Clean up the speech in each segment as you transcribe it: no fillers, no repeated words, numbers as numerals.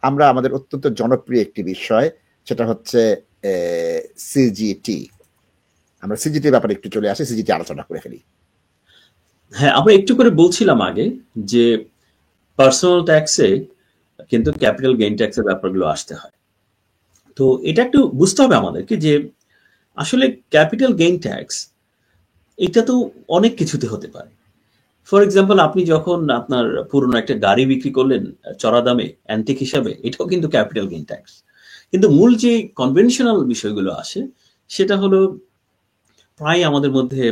আমরা আমাদের অত্যন্ত জনপ্রিয় একটি বিষয়, সেটা হচ্ছে সিজিটি। আমরা সিজিটির ব্যাপারে একটু চলে আসি, সিজিটি আলোচনা করে ফেলি। হ্যাঁ, আমরা একটু করে বলছিলাম আগে যে পার্সোনাল ট্যাক্সে কিন্তু ক্যাপিটাল গেইন ট্যাক্সের ব্যাপারগুলো আসতে হয়। তো এটা একটু বুঝতে হবে আমাদেরকে যে আসলে ক্যাপিটাল গেইন ট্যাক্স এটা তো অনেক কিছুতে হতে পারে। ফর এক্সাম্পল, আপনি যখন আপনার পুরনো একটা গাড়ি বিক্রি করলেন চড়া দামে অ্যান্টিক হিসাবে, এটাও কিন্তু ক্যাপিটাল গেইন ট্যাক্স। কিন্তু মূল যে কনভেনশনাল বিষয়গুলো আসে সেটা হলো প্রায় আমাদের মধ্যে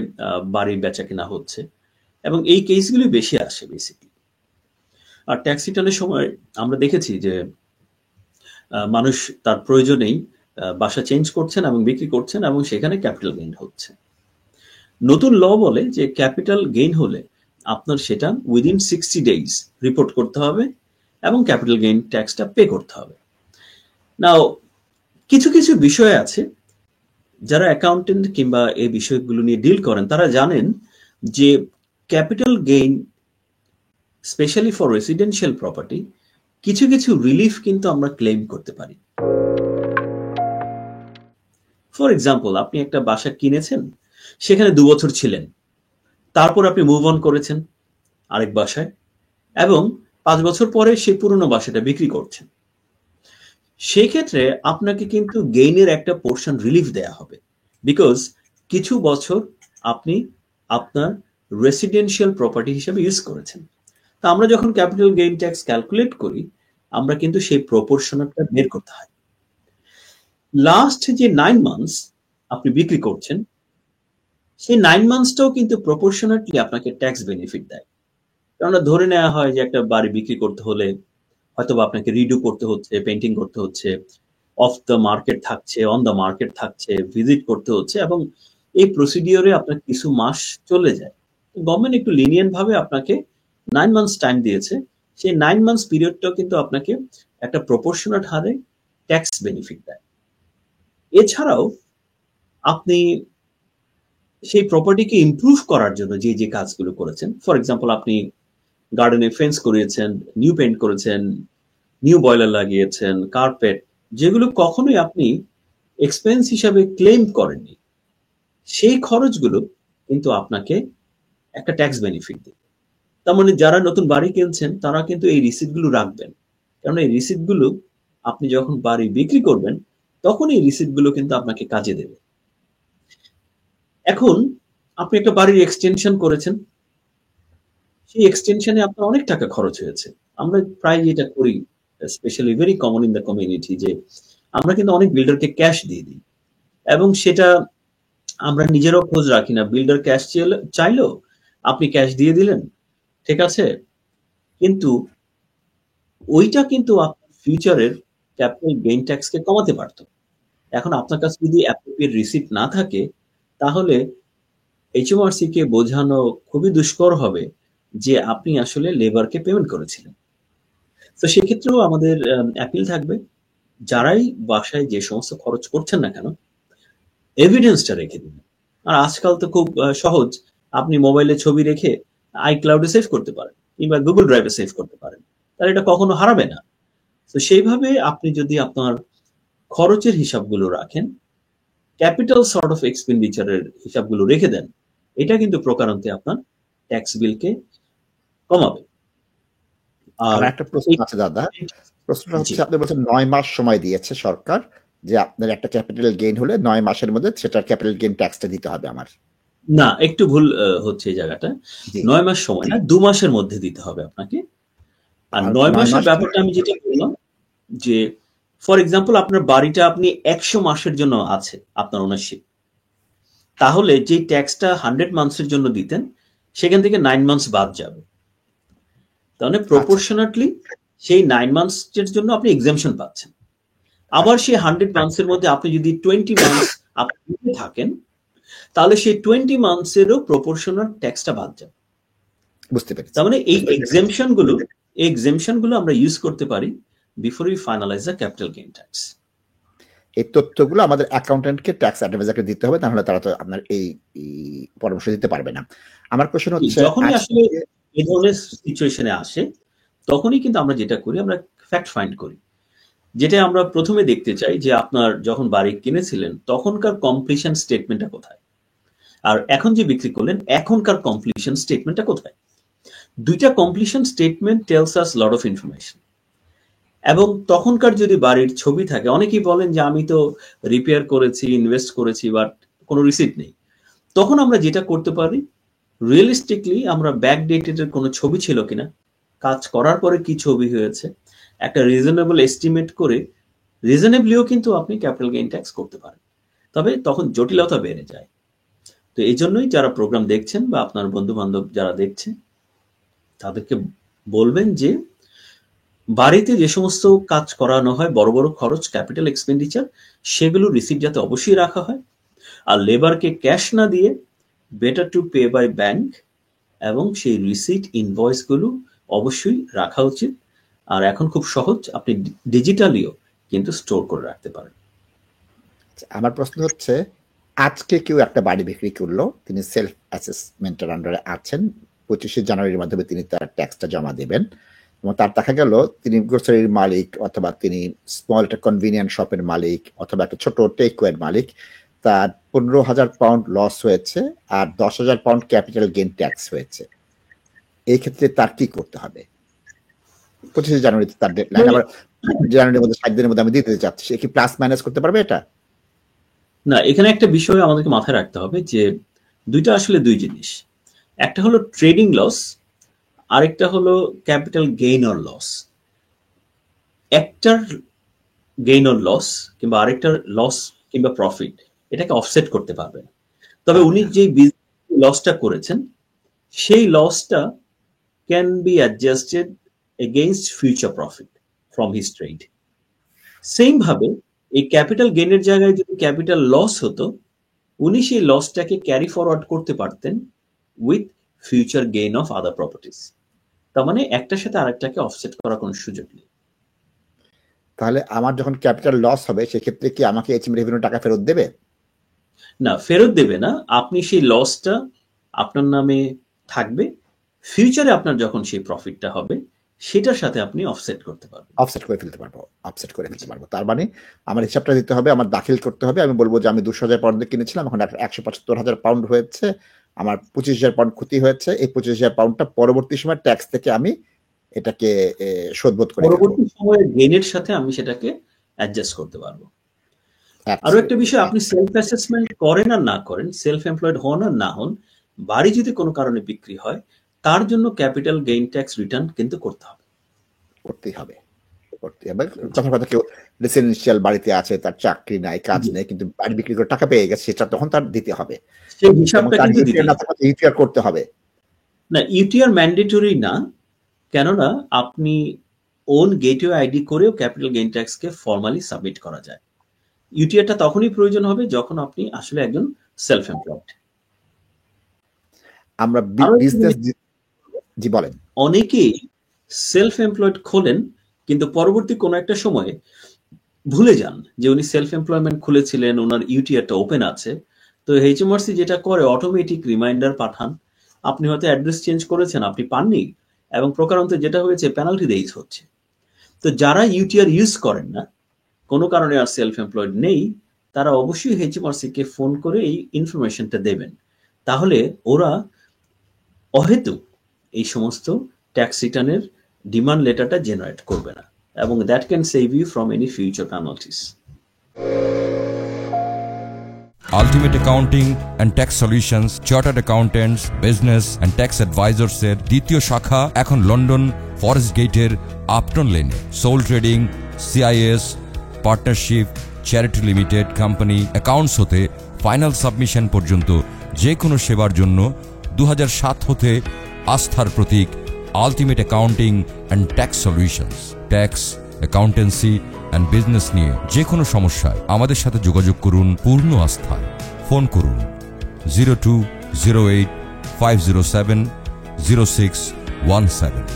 বাড়ি বেচা কেনা হচ্ছে এবং এই কেসগুলি বেশি আসে বেসিকলি। আর ট্যাক্স রিটার্নের সময় আমরা দেখেছি যে মানুষ তার প্রয়োজনেই বাসা চেঞ্জ করছেন এবং বিক্রি করছেন এবং সেখানে ক্যাপিটাল গেইন হচ্ছে। নতুন ল বলে যে ক্যাপিটাল গেইন হলে আপনার সেটা উইদিন 60 ডেজ রিপোর্ট করতে হবে এবং ক্যাপিটাল গেইন ট্যাক্সটা পে করতে হবে। নাও কিছু কিছু বিষয় আছে, যারা অ্যাকাউন্টেন্ট কিংবা এই বিষয়গুলো নিয়ে ডিল করেন তারা জানেন যে capital gain specially for residential property কিছু কিছু রিলিফ কিন্তু আমরা ক্লেম করতে পারি। ফর এক্সাম্পল, আপনি একটা বাসা কিনেছেন, সেখানে 2 বছর ছিলেন, তারপর আপনি মুভ অন করেছেন আরেক বাসায় এবং 5 বছর পরে সেই পুরনো বাসাটা বিক্রি করছেন। সেই ক্ষেত্রে আপনাকে কিন্তু গেইনের একটা পোর্শন রিলিফ দেয়া হবে, বিকজ কিছু বছর আপনি আপনার রেসিডেন্সিয়াল প্রপার্টি হিসেবে ইউজ করেছেন। তা আমরা যখন ক্যাপিটাল গেইন ট্যাক্স ক্যালকুলেট করি, আমরা কিন্তু সেই প্রপোর্শনটা বের করতে হয়। লাস্ট যে 9 মান্থস আপনি বিক্রি করছেন, সেই 9 মান্থসটাও কিন্তু প্রপোর্শনেটলি আপনাকে ট্যাক্স বেনিফিট দেয়। কেননা ধরে নেওয়া হয় যে একটা বাড়ি বিক্রি করতে হলে হয়তো আপনাকে রিডু করতে হচ্ছে, পেন্টিং করতে হচ্ছে, অফ দ্য মার্কেট থাকছে, অন দ্য মার্কেট থাকছে, ভিজিট করতে হচ্ছে এবং এই প্রসিডিওরে আপনার কিছু মাস চলে যায়। গভর্নমেন্ট একটু লিনিয়েন্ট ভাবে আপনাকে 9 মান্থস টাইম দিয়েছে, সেই 9 মান্থস পিরিয়ডটাও কিন্তু আপনাকে একটা প্রপোর্শনেট হারে ট্যাক্স বেনিফিট দেয়। এছাড়াও আপনি সেই প্রপার্টিকে ইমপ্রুভ করার জন্য যে যে কাজগুলো করেছেন, ফর এক্সাম্পল আপনি গার্ডেনে ফেন্স করিয়েছেন, নিউ পেন্ট করেছেন, নিউ বয়লার লাগিয়েছেন, কার্পেট, যেগুলো কখনোই আপনি এক্সপেন্স হিসাবে ক্লেম করেননি, সেই খরচগুলো কিন্তু আপনাকে একটা ট্যাক্স বেনিফিট দেবে। তার মানে যারা নতুন বাড়ি কিনছেন তারা কিন্তু এই রিসিপ্টগুলো রাখবেন, কারণ এই রিসিপ্টগুলো আপনি যখন বাড়ি বিক্রি করবেন তখন এই রিসিপ্টগুলো কিন্তু আপনাকে কাজে দেবে। এখন আপনি একটা বাড়ির এক্সটেনশন করেছেন, সেই এক্সটেনশনে আপনার অনেক টাকা খরচ হয়েছে। আমরা প্রায় যেটা করি, specially very common in the community, যে আমরা কিন্তু অনেক বিল্ডারকে ক্যাশ দিয়ে দিই এবং সেটা আমরা নিজেরাও খোঁজ রাখি না। বিল্ডার ক্যাশ চাইলো, আপনি ক্যাশ দিয়ে দিলেন, ঠিক আছে, কিন্তু ওইটা কিন্তু আপনার ফিউচারের ক্যাপিটাল গেইন ট্যাক্সকে কমাতে পারত। এখন আপনার কাছে যদি অ্যাপ্রোপ্রিয়েট রিসিপ্ট না থাকে, তাহলে এইচএমআরসি কে বোঝানো খুবই দুষ্কর হবে যে আপনি আসলে লেবারকে পেমেন্ট করেছিলেন। তো সেক্ষেত্রেও আমাদের অ্যাপিল থাকবে, যারাই বাসায় যে সমস্ত খরচ করছেন না কেন, এভিডেন্সটা রেখে দিন। আর আজকাল তো খুব সহজ, আপনি মোবাইলে ছবি রেখে আইক্লাউডে সেভ করতে পারেন কিংবা গুগল ড্রাইভে সেভ করতে পারেন, তাহলে এটা কখনো হারাবে না। তো সেইভাবে আপনি যদি আপনার খরচের হিসাবগুলো রাখেন, ক্যাপিটাল সর্ট অফ এক্সপেন্ডিচারের হিসাবগুলো রেখে দেন, এটা কিন্তু প্রকারান্তে আপনার ট্যাক্স বিলকে কমাবে। আর আমার একটা প্রশ্ন আছে দাদা, প্রশ্নটা হচ্ছে আপনি বলছেন 9 মাস সময় দিয়েছে সরকার, যে আপনার একটা ক্যাপিটাল গেইন হলে 9 মাসের মধ্যে সেটার ক্যাপিটাল গেইন ট্যাক্সটা দিতে হবে আমার। না, একটু ভুল হচ্ছে এই জায়গাটা। 9 মাস সময় না, 2 মাসের মধ্যে দিতে হবে আপনাকে। আর 9 মাসের ব্যাপারটা আমি যেটা বললাম যে ফর এক্সাম্পল আপনার বাড়িটা আপনি 100 মাসের জন্য আছে আপনার ওনারশিপ, তাহলে যে ট্যাক্সটা 100 মান্থসের জন্য দিতেন সেখান থেকে 9 মান্থস বাদ যাবে। তাহলে প্রপোর্শনেটলি সেই 9 মান্থসের জন্য আপনি এক্সাম্পশন পাচ্ছেন। আবার সেই 100 মান্থসের মধ্যে আপনি যদি 20 মান্থস আপনি থাকেন, তাহলে সেই 20 মান্থসেরও প্রপোর্শনাল ট্যাক্সটা বাদ যাবে। বুঝতে পেরেছি। তার মানে এই এক্সাম্পশনগুলো আমরা ইউজ করতে পারি before we finalise the capital gain tax. এই তথ্যগুলো আমাদের অ্যাকাউন্টেন্টকে, ট্যাক্স অ্যাডভাইজারকে দিতে হবে, তাহলে তারা তো আপনার এই পরামর্শ দিতে পারবে না। আমার কোশ্চেন হচ্ছে, যখনই আসলে এই ধরনের সিচুয়েশনে আসে তখনই কিন্তু আমরা যেটা করি, আমরা ফ্যাক্ট ফাইন্ড করি যেটা আমরা প্রথমে দেখতে চাই যে আপনার যখন বাড়ি কিনেছিলেন তখনকার কমপ্লিশন স্টেটমেন্টটা কোথায়, আর এখন যে বিক্রি করলেন এখনকার কমপ্লিশন স্টেটমেন্টটা কোথায়। দুইটা completion statement tells us lot of information. এবং তখনকার যদি বাড়ির ছবি থাকে, অনেকেই বলেন যে আমি তো রিপেয়ার করেছি, ইনভেস্ট করেছি, বাট কোনো রিসিপ্ট নেই। তখন আমরা যেটা করতে পারি, রিয়েলিস্টিকলি আমরা ব্যাক ডেটেড কোনো ছবি ছিল কিনা, কাজ করার পরে কি ছবি হয়েছে, একটা রিজনেবল এস্টিমেট করে রিজনেবলিও কিন্তু আপনি ক্যাপিটাল গেইন ট্যাক্স করতে পারেন। তবে তখন জটিলতা বেড়ে যায়। তো এই জন্যই যারা প্রোগ্রাম দেখছেন বা আপনার বন্ধু বান্ধব যারা দেখছে তাদেরকে বলবেন যে বাড়িতে যে সমস্ত কাজ করানো হয়, বড় বড় খরচ, ক্যাপিটাল এক্সপেন্ডিচার, সেগুলো রিসিপ্ট যাতে অবশ্যই রাখা হয়। আর লেবারকে ক্যাশ না দিয়ে better to pay by bank, এবং সেই রিসিট ইনভয়েসগুলো অবশ্যই রাখা উচিত। আর এখন খুব সহজ, আপনি ডিজিটালিও কিন্তু স্টোর করে রাখতে পারেন। আমার প্রশ্ন হচ্ছে, আজকে কেউ একটা বাড়ি বিক্রি করলো, তিনি সেলফ অ্যাসেসমেন্টের আন্ডারে আছেন, 25শে জানুয়ারির মাধ্যমে তিনি তার ট্যাক্সটা জমা দেবেন, এবং তার দেখা গেল তিনি গ্রোসারির মালিক, অথবা তিনি স্মল একটা কনভিনিয়েন্ট শপের মালিক, অথবা একটা ছোট টেকওয়ের মালিক, তার 15,000 পাউন্ড লস হয়েছে আর 10,000 পাউন্ড ক্যাপিটাল গেইন ট্যাক্স হয়েছে। এই ক্ষেত্রে তার কি করতে হবে? 25শে জানুয়ারিতে তার ডেডলাইন, আবার জানুয়ারির মধ্যে 60 দিনের মধ্যে আমি দিতে চাচ্ছি, সে কি প্লাস মাইনাস করতে পারবে এটা? না, এখানে একটা বিষয় আমাদেরকে মাথায় রাখতে হবে যে দুইটা আসলে দুই জিনিস। একটা হলো ট্রেডিং লস, আরেকটা হলো ক্যাপিটাল গেইন অর লস। একটার গেইন অর লস কিংবা আরেকটার লস কিংবা প্রফিট, এটাকে অফসেট করতে পারবেন। তবে উনি যে লসটা করেছেন সেই লসটা can be adjusted against future profit from his trade. Same ভাবে এই ক্যাপিটাল গেইনের জায়গায় যদি ক্যাপিটাল লস হতো, উনি সেই লসটাকে ক্যারি ফরওয়ার্ড করতে পারতেন with future gain of other properties. তার মানে একটার সাথে আরেকটাকে অফসেট করার কোনো সুযোগ নেই। তাহলে আমার যখন ক্যাপিটাল লস হবে, সেক্ষেত্রে কি আমাকে এইচএম রেভিনিউ টাকা ফেরত দেবে? না, ফেরত দেবে না। আপনি সেই লসটা আপনার নামে থাকবে, ফিউচারে আপনার যখন সেই প্রফিটটা হবে সেটার সাথে আপনি অফসেট করতে পারবেন, অফসেট করে ফেলতে পারবো। তার মানে আমার হিসাবটা দিতে হবে, আমার দাখিল করতে হবে। আমি বলবো যে আমি 200,000 পাউন্ডে কিনেছিলাম, এখন 175,000 পাউন্ড হয়েছে, আমার 25,000 পাউন্ড ক্ষতি হয়েছে। এই 25,000 পাউন্ডটা পরবর্তী সময় ট্যাক্স থেকে আমি এটাকে শোধবোধ করে পরবর্তী সময়ের গেইনের সাথে আমি সেটাকে অ্যাডজাস্ট করতে পারবো। আরো একটা বিষয়, আপনি সেলফ অ্যাসেসমেন্ট করেন আর না করেন, সেলফ এমপ্লয়েড হন আর না হন, বাড়ি যদি কোনো কারণে বিক্রি হয় তার জন্য ক্যাপিটাল গেইন ট্যাক্স রিটার্ন কিন্তু করতেই হবে। তখন কথা কেউ রেসিডেন্সিয়াল বাড়িতে আছে, তার চাকরি নাই, কাজ নেই, কিন্তু বাড়ি বিক্রি করে টাকা পেয়ে গেছে, সেটা তখন তার দিতে হবে, সেই হিসাবটা কিন্তু ইউটিআর করতে হবে। না, ইউটিআর ম্যান্ডেটরি না, কেননা আপনি ওন গেটওয়ে আইডি করেও ক্যাপিটাল গেইন ট্যাক্সকে ফর্মালি সাবমিট করা যায়। ইউটিআরটা তখনই প্রয়োজন হবে যখন আপনি আসলে একজন সেলফ এমপ্লয়েড। আমরা বিজনেস, জি বলেন। অনেকেই সেলফ এমপ্লয়েড খোলেন কিন্তু পরবর্তী কোনো একটা সময়ে ভুলে যান যে উনি সেলফ এমপ্লয়মেন্ট খুলেছিলেন, ওনার ইউটিআরটা ওপেন আছে। তো এইচএমআরসি যেটা করে, অটোমেটিক রিমাইন্ডার পাঠান, আপনি হয়তো অ্যাড্রেস চেঞ্জ করেছেন, আপনি পাননি, এবং প্রকারান্তে যেটা হয়েছে পেনাল্টি রেইজ হচ্ছে। তো যারা ইউটিআর ইউজ করেন না, কোনো কারণে আর সেলফ এমপ্লয়েড নেই, তারা অবশ্যই এইচএমআরসি কে ফোন করে এই ইনফরমেশনটা দেবেন। তাহলে ওরা অহেতুক এই সমস্ত ট্যাক্স রিটার্নের ডিমান্ড লেটারটা জেনারেট করবে না, এবং that can save you from any future penalties. Ultimate accounting and tax solutions, chartered accountants, business and tax advisers এর দ্বিতীয় শাখা এখন লন্ডন ফরেস্ট গেটের আপটন লেনে। Sole trading, CIS, partnership, charity limited company accounts হতে ফাইনাল সাবমিশন পর্যন্ত যে কোনো সেবার জন্য 2007 হতে আস্থার প্রতীক ultimate accounting and tax solutions. Tax, accountancy and business নিয়ে যে কোনো সমস্যায় আমাদের সাথে যোগাযোগ করুন পূর্ণ আস্থায়। ফোন করুন 0208 507 0617।